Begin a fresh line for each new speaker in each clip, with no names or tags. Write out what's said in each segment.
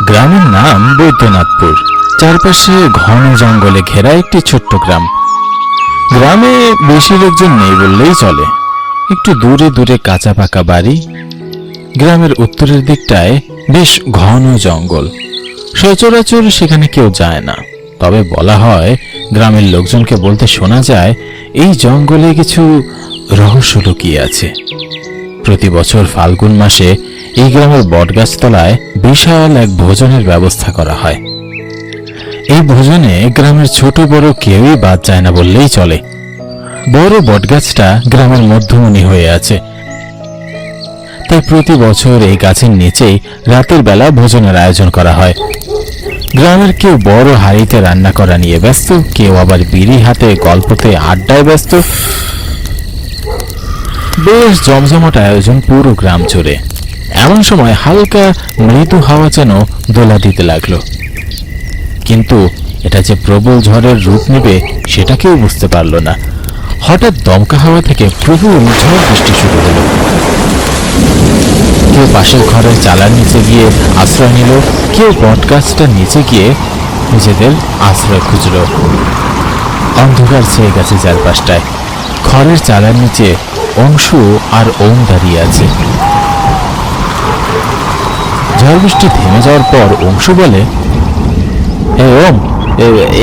গ্রামের নাম বৈদ্যনাথপুর। চারপাশে ঘন জঙ্গলে ঘেরা একটি ছোট্ট গ্রাম। গ্রামে বেশি লোকজন নেই বললেই চলে। একটু দূরে দূরে কাঁচা পাকা বাড়ি। গ্রামের উত্তরের দিকটায় বেশ ঘন জঙ্গল। সচরাচর সেখানে কেউ যায় না, তবে বলা হয় গ্রামের লোকজনকে বলতে শোনা যায় এই জঙ্গলে কিছু রহস্য লুকিয়ে আছে। প্রতি বছর ফাল্গুন মাসে এই গ্রামের বটগাছতলায় বিশাল এক ভোজনের ব্যবস্থা করা হয়। এই ভোজনে গ্রামের ছোট বড় কেউই বাদ যায় না বললেই চলে। বড় বটগাছটা গ্রামের মধ্যমণি হয়ে আছে, তাই প্রতি বছর এই গাছের নিচেই রাতের বেলা ভোজনের আয়োজন করা হয়। গ্রামের কেউ বড় হাঁড়িতে রান্না করা নিয়ে ব্যস্ত, কেউ আবার বিড়ি হাতে গল্পতে আড্ডায় ব্যস্ত। বেশ জমজমাট আয়োজন পুরো গ্রাম জুড়ে। এমন সময় হালকা মৃদু হাওয়া যেন দোলা দিতে লাগলো, কিন্তু এটা যে প্রবল ঝড়ের রূপ নেবে সেটা কেউ বুঝতে পারল না। হঠাৎ দমকা হাওয়া থেকে প্রবল ঝড় বৃষ্টি শুরু হলো। কেউ পাশের ঘরের চালার নিচে গিয়ে আশ্রয় নিল, কেউ বটগাছটার নিচে গিয়ে নিজেদের আশ্রয় খুঁজল। অন্ধকার ছেয়ে গেছে চারপাশটায়। খড়ের চালার নিচে অংশু আর ওম দাঁড়িয়ে আছে। ঝড় বৃষ্টি থেমে যাওয়ার পর অংশু বলে, ওম,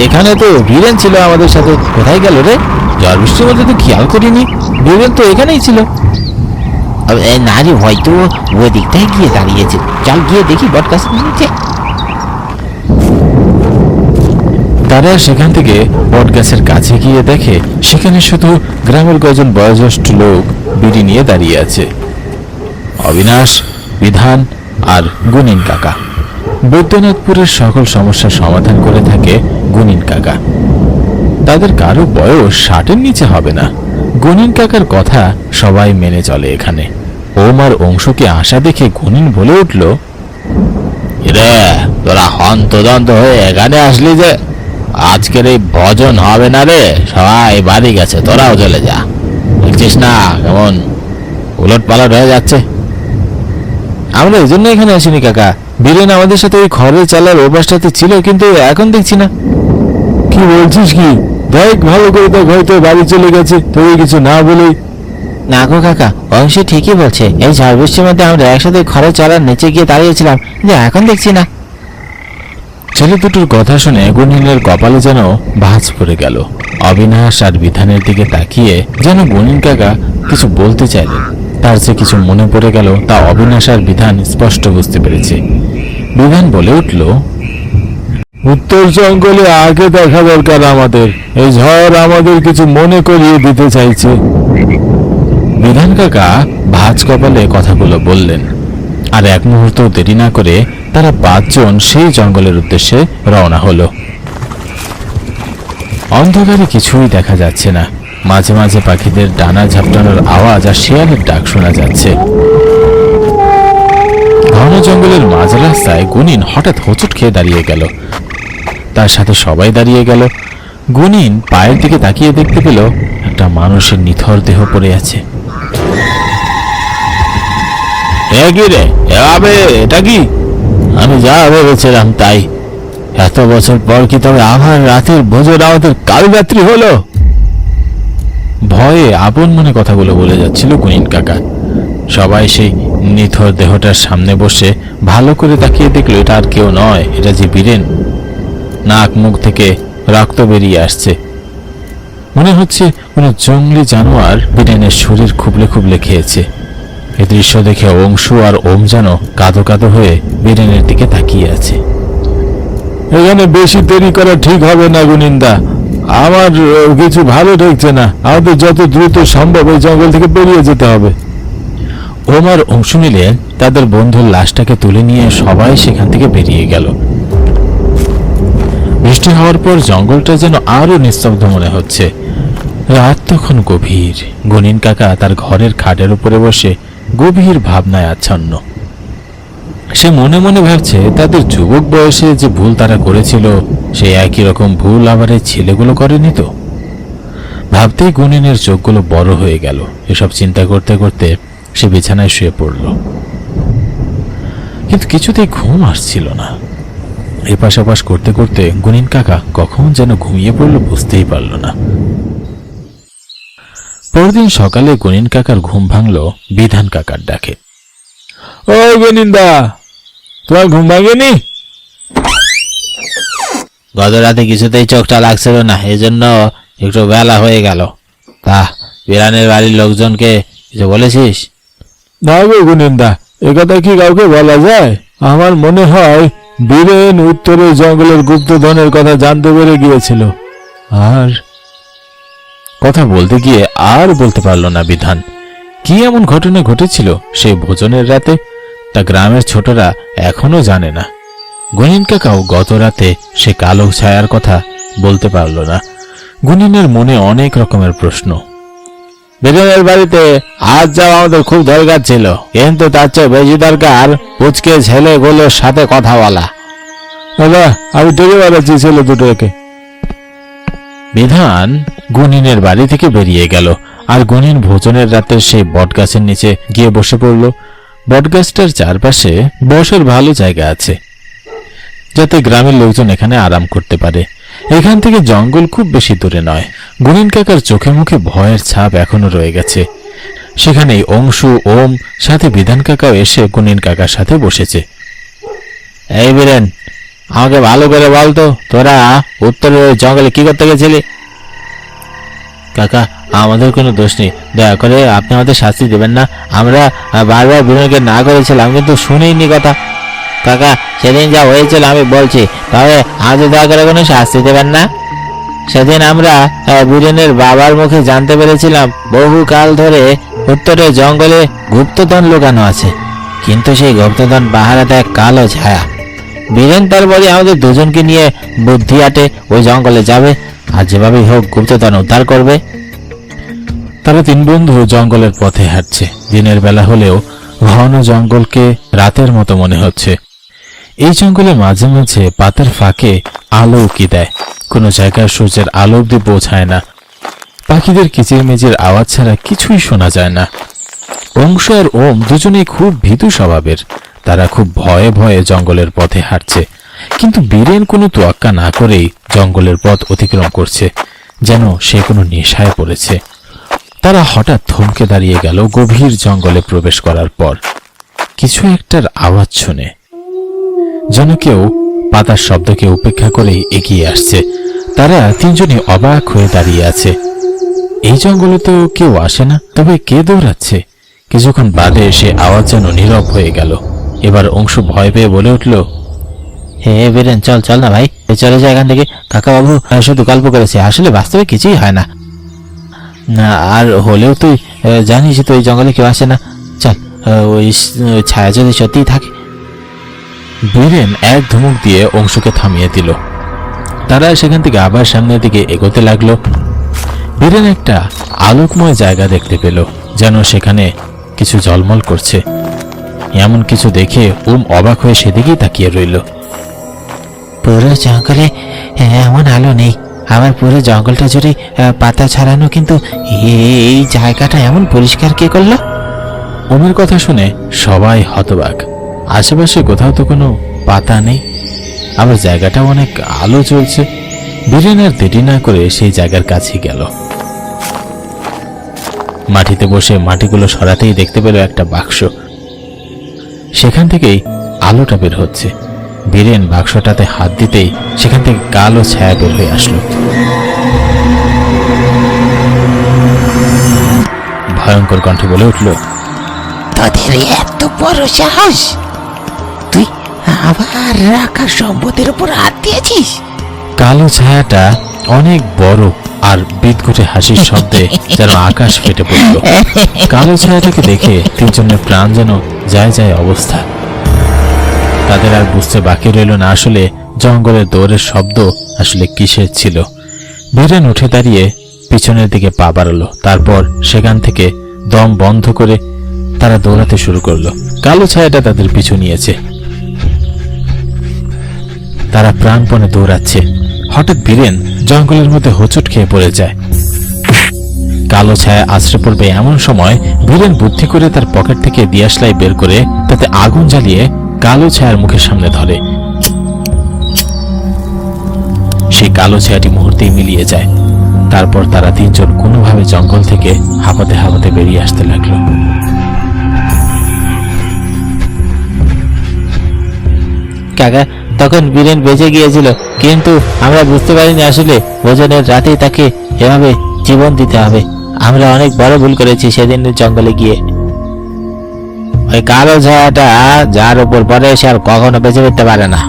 এখানে তো বীরেন ছিল আমাদের সাথে, কোথায় গেল রে? ঝড় বৃষ্টির মধ্যে তো খেয়াল করিনি, বীরেন তো এখানেই ছিল।
না রে, হয়তো ওই দিকটায় গিয়ে দাঁড়িয়েছে। চল গিয়ে দেখি বটগাছের নিচে।
তারা সেখান থেকে বটগাছের কাছে গিয়ে দেখে সেখানে শুধু গ্রামের কয়েকজন বয়োজ্যেষ্ঠ লোক বিড়ি নিয়ে দাঁড়িয়ে আছে। অবিনাশ, বিধান আর গুনিন কাকা। বৈদ্যনাথপুরের সকল সমস্যার সমাধান করে থাকে গুনিন কাকা। তাদের কারো বয়স 60-এর নিচে হবে না। গুনিন কাকার কথা সবাই মেনে চলে এখানে। ওম আর অংশকে আসা দেখে গুনিন বলে উঠল,
রে, তোরা হন্তদন্ত হয়ে এখানে আসলি যে? আজকের এই ভজন হবে না রে, সবাই বাড়ি গেছে, তোরাও চলে যা। দেখছিস না কেমন উলট পালট হয়ে যাচ্ছে?
আমরা এই জন্য এখানে আসিনি কাকা। বীরেন আমাদের সাথে ওই খড়ের চালার ওপাশটাতে ছিল, কিন্তু এখন দেখছি না। কি বলছিস কি? দেখ ভালো করে, দেখ, হয়তো বাড়ি চলে গেছে, তুই কিছু না বলেই।
না গো কাকা, অংশ ঠিকই বলছে। এই ঝড় বৃষ্টির মধ্যে আমরা একসাথে খড়ের চালার নিচে গিয়ে দাঁড়িয়েছিলাম, যে এখন দেখছি না।
ছেলে দুটোর কথা শুনে গুনিনের কপালে যেন ভাঁজ পড়ে গেল। অবিনাশ আর বিধানের দিকে তাকিয়ে যেন গুনিন কাকা কিছু বলতে চাইলেন। তার যে কিছু মনে পড়ে গেল তা অবিনাশ আর বিধান স্পষ্ট বুঝতে পেরেছে। বিধান বলে উঠল, উত্তর জঙ্গলে আগে দেখা দরকার আমাদের। এই ঝড় আমাদের কিছু মনে করিয়ে দিতে চাইছে। বিধান কাকা ভাঁজ কপালে কথাগুলো বললেন, আর এক মুহূর্ত দেরি না করে তারা 5 জন সেই জঙ্গলের উদ্দেশ্যে রওনা হলো। অন্ধকারে কিছুই দেখা যাচ্ছে না। মাঝে মাঝে পাখিদের ডানা ঝাপটানোর আওয়াজ আর শেয়ালের ডাক শোনা যাচ্ছে। ঘন জঙ্গলের মাঝ রাস্তায় গুনিন হঠাৎ হোঁচট খেয়ে দাঁড়িয়ে গেল। তার সাথে সবাই দাঁড়িয়ে গেল। গুনিন পায়ের দিকে তাকিয়ে দেখতে পেল একটা মানুষের নিথর দেহ পড়ে আছে। এটা কি? আমি যা ভেবেছিলাম তাই। এত বছর পর কি তবে আবার রাতের ভোজন আমাদের কাল রাত্রি হলো? ভয়ে আপন মনে কথাগুলো বলে যাচ্ছিল গুনিন কাকা। সবাই সেই নিথর দেহটার সামনে বসে ভালো করে তাকিয়ে দেখলো এটা আর কেউ নয়, এটা যে বীরেন। নাক মুখ থেকে রক্ত বেরিয়ে আসছে। মনে হচ্ছে কোনো জঙ্গলি জানোয়ার বীরেনের শরীর খুবলে খুবলে খেয়েছে। এই দৃশ্য দেখে অংশু আর ওম যেন কাঁদো কাঁদো হয়ে বীরেনের দিকে তাকিয়ে আছে। এখানে বেশি দেরি করা ঠিক হবে না গুনিন্দা, আমার কিছু ভালো ঠেকছে না। আমাদের যত দ্রুত সম্ভব এই জঙ্গল থেকে বেরিয়ে যেতে হবে। ওম আর অংশু মিলে তাদের বন্ধুর লাশটাকে তুলে নিয়ে সবাই সেখান থেকে বেরিয়ে গেল। বৃষ্টি হওয়ার পর জঙ্গলটা যেন আরো নিস্তব্ধ মনে হচ্ছে। রাত তখন গভীর। গুনিন কাকা তার ঘরের খাটের উপরে বসে গভীর ভাবনায় আচ্ছন্ন। সে মনে মনে ভাবছে তাদের যুবক বয়সে যে ভুল তারা করেছিল সেই একই রকম ভুল আবার এই ছেলেগুলো করেনি তো। ভাবতেই গুনিনের চোখগুলো বড় হয়ে গেল। এসব চিন্তা করতে করতে সে বিছানায় শুয়ে পড়ল, কিন্তু কিছুতেই ঘুম আসছিল না। এপাশ ওপাশ করতে করতে গুনিন কাকা কখন যেন ঘুমিয়ে পড়লো বুঝতেই পারল না। পরদিন সকালে গুনিন কাকার ঘুম ভাঙল বিধান কাকার ডাকে। ও গুনিন্দা, তোমার ঘুম ভাঙেনি?
গত রাতে কিছুতেই চোখটা লাগছিল না, এজন্য একটু বেলা হয়ে গেল। তা বিরানের বাড়ির লোকজনকে কিছু বলেছিস?
না গো গুনিন্দা, একথা কি কাউকে বলা যায়? আমার মনে হয় বীরেন উত্তরের জঙ্গলের গুপ্তধনের কথা জানতে পেরে গিয়েছিল। আর কথা বলতে গিয়ে আর বলতে পারল না বিধান। কি এমন ঘটনা ঘটেছিল সেই ভোজনের রাতে তা গ্রামের ছোটরা এখনো জানে না। গুনিন কাকাও গত রাতে সে কালো ছায়ার কথা বলতে পারল না। গুনিনের মনে অনেক রকমের প্রশ্ন।
বিরানের বাড়িতে আজ যাওয়া আমাদের খুব দরকার ছিল, কিন্তু তার চেয়ে বেশি দরকার পুচকে ছেলেগুলোর সাথে কথা বলা।
দাদা, আমি ডেকে বেড়াচ্ছি ছেলে দুটোকে। বিধান গুনিনের বাড়ি থেকে বেরিয়ে গেল আর গুনিন ভোজনের রাতে সেই বটগাছের নিচে গিয়ে বসে পড়ল। বটগাছটার চারপাশে বসার ভালো জায়গা আছে, যাতে গ্রামের লোকজন এখানে আরাম করতে পারে। এখান থেকে জঙ্গল খুব বেশি দূরে নয়। গুনিন কাকার চোখে মুখে ভয়ের ছাপ এখনো রয়ে গেছে। সেখানেই অংশু, ওম সাথে বিধান কাকাও এসে গুনিন কাকার সাথে বসেছে।
এই বীরেন, আমাকে ভালো করে বলতো, তোরা উত্তরের ওই জঙ্গলে কি করতে গেছিলি?
কাকা, আমাদের কোনো দোষ নেই, দয়া করে আপনি আমাদের শাস্তি দেবেন না। আমরা বারবার বীরেনকে না করেছিলাম, কিন্তু শুনেইনি কথা।
কাকা, সেদিন যা হয়েছিল আমি বলছি, তবে আমাদের দয়া করে কোনো শাস্তি দেবেন না। সেদিন আমরা বীরেনের বাবার মুখে জানতে পেরেছিলাম বহুকাল ধরে উত্তরের জঙ্গলে গুপ্তধন লুকানো আছে, কিন্তু সেই গুপ্তধন পাহারাতে এক কালো ছায়া। বীরেন তারপরে আমাদের দুজনকে নিয়ে বুদ্ধি আটে ওই জঙ্গলে যাবে আর যেভাবেই হোক গুপ্তধন উদ্ধার করবে।
তারা তিন বন্ধু জঙ্গলের পথে হাঁটছে। দিনের বেলা হলেও ঘন জঙ্গলকে রাতের মতো মনে হচ্ছে। এই জঙ্গলে মাঝে মাঝে পাতার ফাঁকে আলো উকি দেয়, কোনো জায়গায় সূর্যের আলো অব্দি পৌঁছায় না। পাখিদের কিচিরমিচির আওয়াজ ছাড়া কিছুই শোনা যায় না। অংশ আর ওম দুজনেই খুব ভীতু স্বভাবের। তারা খুব ভয়ে ভয়ে জঙ্গলের পথে হাঁটছে, কিন্তু বীরেন কোনো তোয়াক্কা না করেই জঙ্গলের পথ অতিক্রম করছে, যেন সে কোনো নেশায় পড়েছে। তারা হঠাৎ থমকে দাঁড়িয়ে গেল গভীর জঙ্গলে প্রবেশ করার পর। কিছু একটার আওয়াজ শুনে যেন কেউ পাতার শব্দকে উপেক্ষা করেই এগিয়ে আসছে। তারা তিনজনই অবাক হয়ে দাঁড়িয়ে আছে। এই জঙ্গলে তো কেউ আসে না, তবে কে দৌড়াচ্ছে? কিছুক্ষণ বাদে সে আওয়াজ যেন নীরব হয়ে গেল। এবার অংশু ভয় পেয়ে বলে উঠল,
হে বীরেন, চল চল না ভাই, চলে যায় এখান থেকে। কাকা বাবু শুধু গল্প করেছে, আসলে বাস্তবে কিছুই হয় না।
না, আর হলেও তুই জানিস তো এই জঙ্গলে কেউ আসে না। চল, ওই ছায়া যদি সত্যিই থাকে। বীরেন এক ধমক দিয়ে অংশুকে থামিয়ে দিল। তারা সেখান থেকে আবার সামনের দিকে এগোতে লাগলো। বীরেন একটা আলোকময় জায়গা দেখতে পেল, যেন সেখানে কিছু ঝলমল করছে। এমন কিছু দেখে ওম অবাক হয়ে সেদিকেই তাকিয়ে রইল।
পুরো জঙ্গলে এমন আলো নেই, আবার পুরো জঙ্গলটা জুড়ে পাতা ছড়ানো, কিন্তু এই জায়গাটা এমন পরিষ্কার কে করলো?
ওমের কথা শুনে সবাই হতবাক। আশেপাশে কোথাও তো কোনো পাতা নেই, আবার জায়গাটাও অনেক আলো জ্বলছে। বীরেন আর দেরি না করে সেই জায়গার কাছে গেল। মাটিতে বসে মাটিগুলো সরাতেই দেখতে পেল একটা বাক্স। সেখান থেকেই আলোটা বের হচ্ছে। বীরেন বাক্সটাতে হাত দিতেই সেখান থেকে কালো ছায়া বের হয়ে আসলো। ভয়ঙ্কর কণ্ঠে বলে উঠল,
তোদের এত বড় সাহস, তুই আবার রাখা সম্পদের উপর হাত দিয়েছিস?
কালো ছায়াটা অনেক বড় আর বিদঘুটে হাসির শব্দে যেন আকাশ ফেটে পড়ল। কালো ছায়াটাকে দেখে তিনজনের প্রাণ যেন যায় যায় অবস্থা। তাদের আর বুঝতে বাকি রইল না আসলে জঙ্গলের দৌড়ের শব্দ আসলে কিসের ছিল। বীরেন উঠে দাঁড়িয়ে পিছনের দিকে পা বাড়ালো, তারপর সেখান থেকে দম বন্ধ করে তারা দৌড়াতে শুরু করলো। কালো ছায়াটা তাদের পিছু নিয়েছে। তারা প্রাণপণে দৌড়াচ্ছে। হঠাৎ বীরেন জঙ্গলের মধ্যে হোঁচট খেয়ে পড়ে যায়। কালো ছায়া আছড়ে পড়বে এমন সময় বীরেন বুদ্ধি করে তার পকেট থেকে দিয়াশলাই বের করে তাতে আগুন জ্বালিয়ে কালো ছায়ার মুখের সামনে ধরে। সেই কালো ছায়াটি মুহূর্তেই মিলিয়ে যায়। তারপর তারা তিনজন কোনোভাবে জঙ্গল থেকে হাঁপাতে হাঁপাতে বেরিয়ে আসতে লাগলো।
কাকা, তখন বীরেন বেঁচে গিয়েছিল, কিন্তু আমরা বুঝতে পারিনি আসলে ভোজনের রাতেই তাকে এভাবে জীবন দিতে হবে। আমরা অনেক বড় ভুল করেছি সেদিন জঙ্গলে গিয়ে। ওই কালো ছায়াটা যার উপর পড়ে সে আর কখনো বেঁচে ফিরতে পারে না।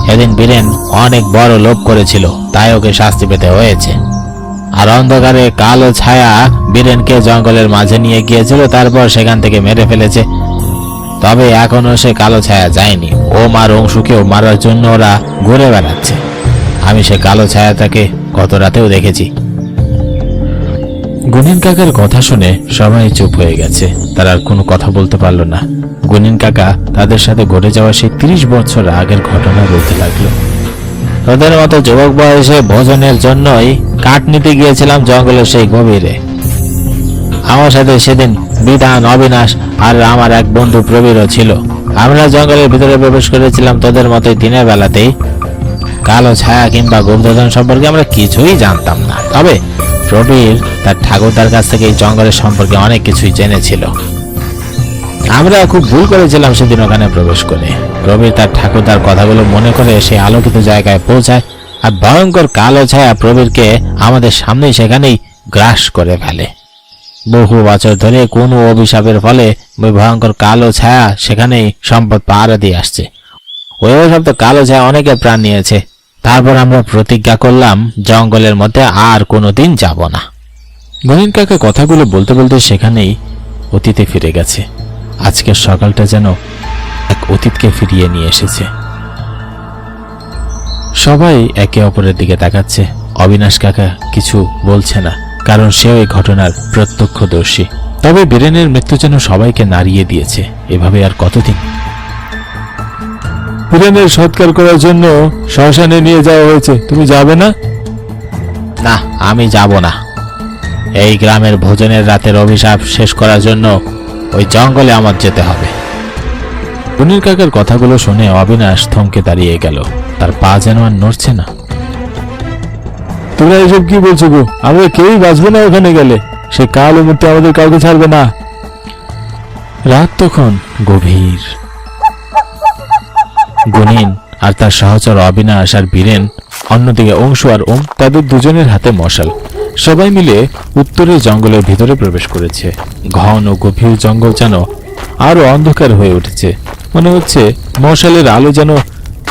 সেদিন বীরেন অনেক বড় লোভ করেছিল, তাই ওকে শাস্তি পেতে হয়েছে। আর অন্ধকারে কালো ছায়া বীরেনকে জঙ্গলের মাঝে নিয়ে গিয়েছিল, তারপর সেখান থেকে মেরে ফেলেছে। তবে এখনো সে কালো ছায়া যায়নি। ও মার অংশুকেও মারার জন্য ওরা ঘুরে বেড়াচ্ছে। আমি সে কালো ছায়াটাকে গত রাতেও দেখেছি।
গুনিন কাকার কথা শুনে সবাই চুপ হয়ে গেছে। তারা আর কোনো কথা বলতে পারলো না। গুনিন কাকা তাদের সাথে ঘটে যাওয়া সেই 30 বছর আগের ঘটনা বলতে লাগলো।
তোদের মতো যুবক বয়সে ভোজনের জন্যই কাঠ নিতে গিয়েছিলাম জঙ্গলের সেই গভীরে। আমার সাথে সেদিন বিধান, অবিনাশ আর আমার এক বন্ধু প্রবীরও ছিল। আমরা জঙ্গলের ভিতরে প্রবেশ করেছিলাম তোদের মতোই দিনের বেলাতেই। কালো ছায়া কিংবা গুপ্তধন সম্পর্কে আমরা কিছুই জানতাম না। তবে প্রবীর তার ঠাকুরদার কাছ থেকে এই জঙ্গলের সম্পর্কে অনেক কিছুই জেনেছিল। আমরা খুব ভুল করেছিলাম সেদিন ওখানে প্রবেশ করে। প্রবীর তার ঠাকুরদার কথাগুলো মনে করে সেই আলোকিত জায়গায় পৌঁছায়, আর ভয়ঙ্কর কালো ছায়া প্রবীরকে আমাদের সামনেই সেখানেই গ্রাস করে ফেলে। বহু বছর ধরে কোনো অভিশাপের ফলে ওই ভয়ঙ্কর কালো ছায়া সেখানেই সম্পদ পাহারা দিয়ে আসছে। ওই অভিশপ্ত কালো ছায়া অনেকের প্রাণ নিয়েছে। তারপর আমরা প্রতিজ্ঞা করলাম জঙ্গলের মধ্যে আর কোনোদিন যাব না।
গুনিন কাকা কথাগুলো বলতে বলতে সেখানেই অতীতে ফিরে গেছে। আজকের সকালটা যেন এক অতীতকে ফিরিয়ে নিয়ে এসেছে। সবাই একে অপরের দিকে তাকাচ্ছে। অবিনাশ কাকা কিছু বলছে না, কারণ সেও এই ঘটনার প্রত্যক্ষদর্শী। তবে বীরেনের মৃত্যু যেন সবাইকে নাড়িয়ে দিয়েছে। এভাবে আর কতদিন? বীরেনের সৎকার করার জন্য শ্মশানে নিয়ে যাওয়া হয়েছে, তুমি যাবে না?
না, আমি যাব না। এই গ্রামের ভোজনের রাতের অভিশাপ শেষ করার জন্য ওই জঙ্গলে আমার যেতে হবে।
গুনিন কাকার কথাগুলো শুনে অবিনাশ থমকে দাঁড়িয়ে গেল। তার পা যেন আর নড়ছে না। তোমরা এসব কি বলছো গো? আমরা কেউই বাঁচবো না ওখানে গেলে। সে কালো মূর্তি আমাদের কাউকে ছাড়বে না। রাত তখন গভীর। গুনিন আর তার সহচর অবিনাশ আর বীরেন, অন্যদিকে অংশু আর ওম, তাদের দুজনের হাতে মশাল। সবাই মিলে উত্তরের জঙ্গলের ভিতরে প্রবেশ করেছে। ঘন ও গভীর জঙ্গল যেন আরো অন্ধকার হয়ে উঠেছে। মনে হচ্ছে মশালের আলো যেন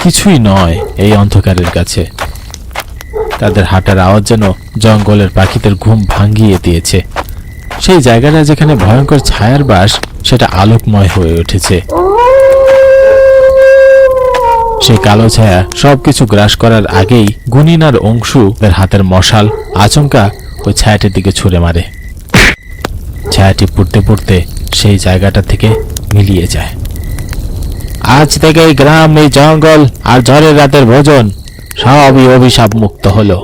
কিছুই নয় এই অন্ধকারের কাছে। তাদের হাঁটার আওয়াজ যেন জঙ্গলের পাখিদের ঘুম ভাঙিয়ে দিয়েছে। সেই জায়গাটা যেখানে ভয়ঙ্কর ছায়ার বাস, সেটা আলোকময় হয়ে উঠেছে। সেই কালো ছায়া সবকিছু গ্রাস করার আগেই গুনিন আর অংশু এর হাতের মশাল আচমকা ওই ছায়াটির দিকে ছুঁড়ে মারে। ছায়াটি পুড়তে পুড়তে সেই জায়গাটা থেকে মিলিয়ে যায়।
আজ থেকে এই গ্রাম, এই জঙ্গল আর ঝড়ের রাতের ভোজন সবই অভিশাপ মুক্ত হলো।